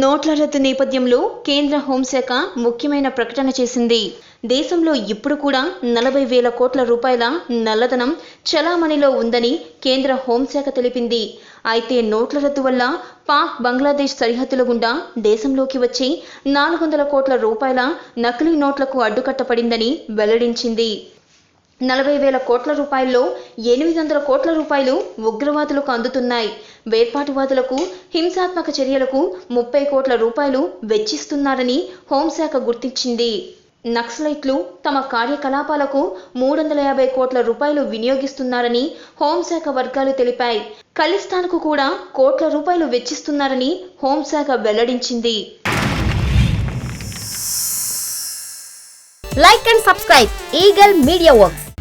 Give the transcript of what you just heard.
నోట్ల రద్దు నేపథ్యంలో కేంద్ర హోంశాఖ ముఖ్యమైన ప్రకటన చేసింది. దేశంలో ఇప్పుడు కూడా 40,000 కోట్ల రూపాయల నల్లధనం చలామణిలో ఉందని కేంద్ర హోంశాఖ తెలిపింది. అయితే నోట్ల రద్దు వల్ల పాక్ బంగ్లాదేశ్ సరిహద్దుల గుండా దేశంలోకి వచ్చి 400 కోట్ల రూపాయల నకిలీ నోట్లకు అడ్డుకట్టపడిందని వెల్లడించింది. 40,000 కోట్ల రూపాయల్లో 800 కోట్ల రూపాయలు ఉగ్రవాదులకు అందుతున్నాయి. వేర్పాటువాదులకు, హింసాత్మక చర్యలకు 30 కోట్ల రూపాయలు వెచ్చిస్తున్నారని హోంశాఖ గుర్తించింది. నక్సలైట్లు తమ కార్యకలాపాలకు 350 కోట్ల రూపాయలు వినియోగిస్తున్నారని హోంశాఖ వర్గాలు తెలిపాయి. ఖలిస్తాన్కు కూడా కోట్ల రూపాయలు వెచ్చిస్తున్నారని హోంశాఖ వెల్లడించింది. Like and subscribe Eagle Media Works.